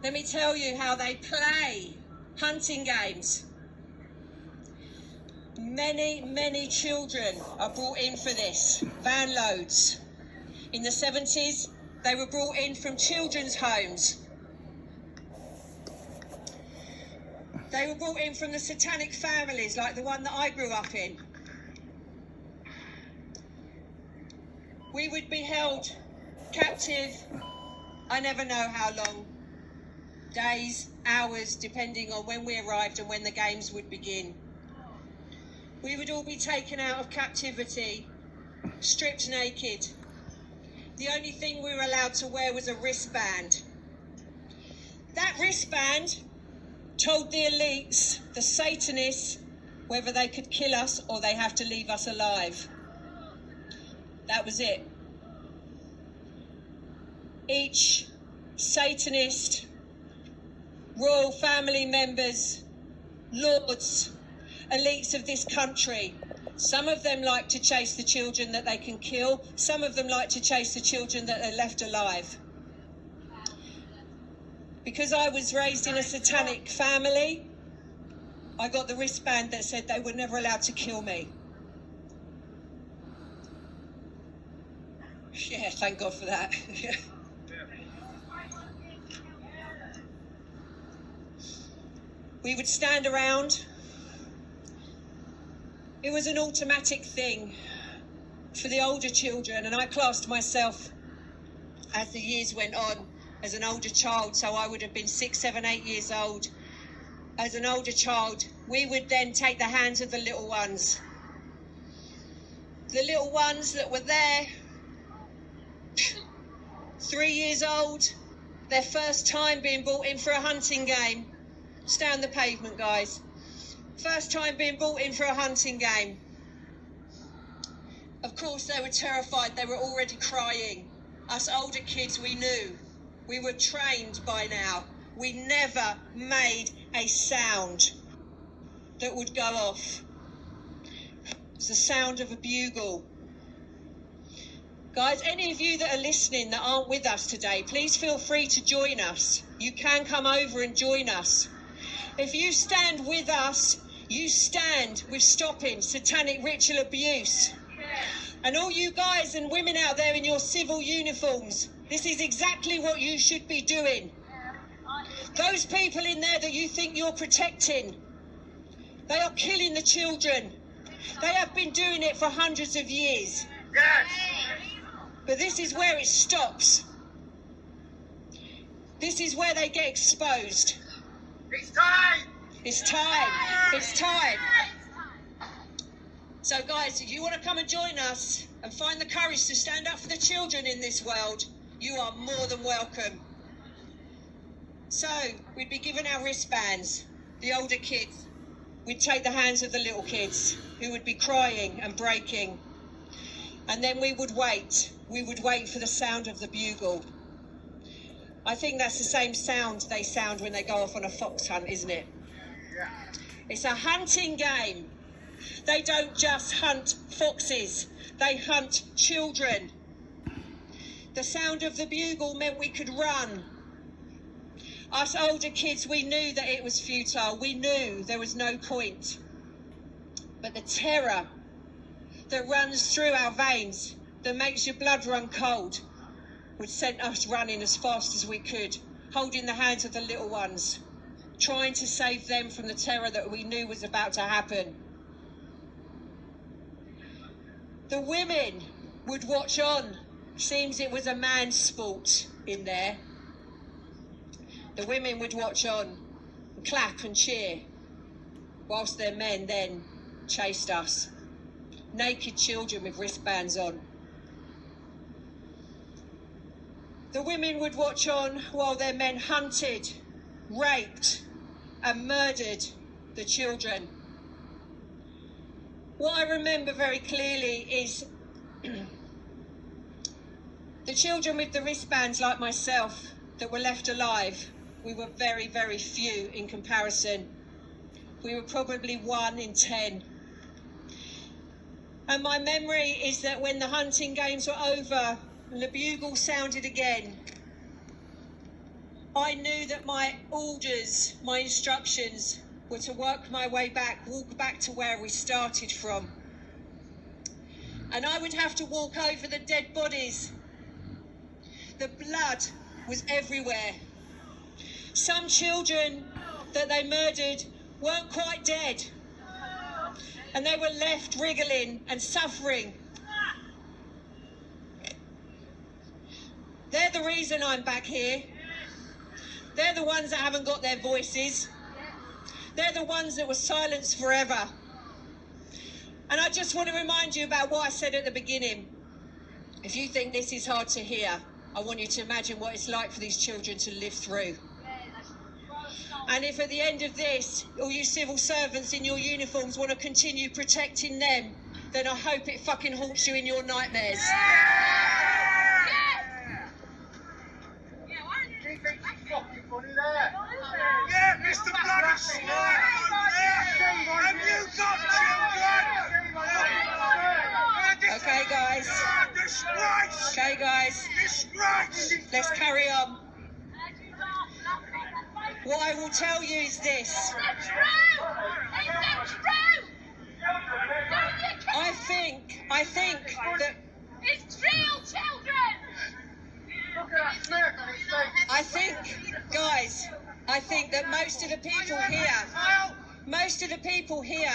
Let me tell you how they play hunting games. Many children are brought in for this, van loads. In the 70s, they were brought in from children's homes. They were brought in from the satanic families like the one that I grew up in. We would be held captive, I never know how long, days, hours, depending on when we arrived and when the games would begin. We would all be taken out of captivity, stripped naked. The only thing we were allowed to wear was a wristband. That wristband told the elites, the Satanists, whether they could kill us or they have to leave us alive. That was it. Each Satanist, royal family members, lords, elites of this country, some of them like to chase the children that they can kill. Some of them like to chase the children that are left alive. Because I was raised in a satanic family, I got the wristband that said they were never allowed to kill me. Yeah, thank God for that. We would stand around. It was an automatic thing for the older children, and I classed myself, as the years went on, as an older child, so I would have been 6, 7, 8 years old. As an older child, we would then take the hands of the little ones. The little ones that were there, 3 years old, their first time being brought in for a hunting game. Stay on the pavement, guys. First time being brought in for a hunting game. Of course, they were terrified. They were already crying. Us older kids, we knew. We were trained by now. We never made a sound that would go off. It's the sound of a bugle. Guys, any of you that are listening that aren't with us today, please feel free to join us. You can come over and join us. If you stand with us, you stand with stopping satanic ritual abuse. And all you guys and women out there in your civil uniforms, this is exactly what you should be doing. Those people in there that you think you're protecting, they are killing the children. They have been doing it for hundreds of years. But this is where it stops. This is where they get exposed. It's time! It's time. It's time. So guys, if you want to come and join us and find the courage to stand up for the children in this world, you are more than welcome. So we'd be given our wristbands, the older kids. We'd take the hands of the little kids who would be crying and breaking. And then we would wait. We would wait for the sound of the bugle. I think that's the same sound they sound when they go off on a fox hunt, isn't it? Yeah. It's a hunting game. They don't just hunt foxes, they hunt children. The sound of the bugle meant we could run. Us older kids, we knew that it was futile. We knew there was no point. But the terror that runs through our veins, that makes your blood run cold, would send us running as fast as we could, holding the hands of the little ones, trying to save them from the terror that we knew was about to happen. The women would watch on. Seems it was a man's sport in there. The women would watch on and clap and cheer, whilst their men then chased us. Naked children with wristbands on. The women would watch on while their men hunted, raped and murdered the children. What I remember very clearly is the children with the wristbands, like myself, that were left alive. We were very, very few in comparison. We were probably 1 in 10. And my memory is that when the hunting games were over and the bugle sounded again, I knew that my orders, my instructions were to work my way back, walk back to where we started from. And I would have to walk over the dead bodies. The blood was everywhere. Some children that they murdered weren't quite dead. And they were left wriggling and suffering. They're the reason I'm back here. They're the ones that haven't got their voices. They're the ones that were silenced forever. And I just want to remind you about what I said at the beginning. If you think this is hard to hear, I want you to imagine what it's like for these children to live through. And if at the end of this, all you civil servants in your uniforms want to continue protecting them, then I hope it fucking haunts you in your nightmares. Yeah, Mr. Bloody Slime! Have you got children? Okay, guys. Disgrace! Okay, guys. Disgrace! Let's carry on. What I will tell you is this. Is it true? Is it true? I think that It's real children! Look at that smirk on his face. I think that most of the people here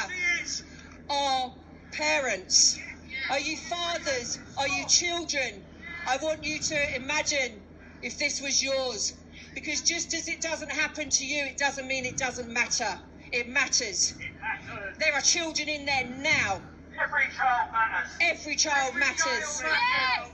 are parents. Are you fathers? Are you children? I want you to imagine if this was yours. Because just as it doesn't happen to you, it doesn't mean it doesn't matter. It matters. There are children in there now. Every child matters. Every child matters. Yes!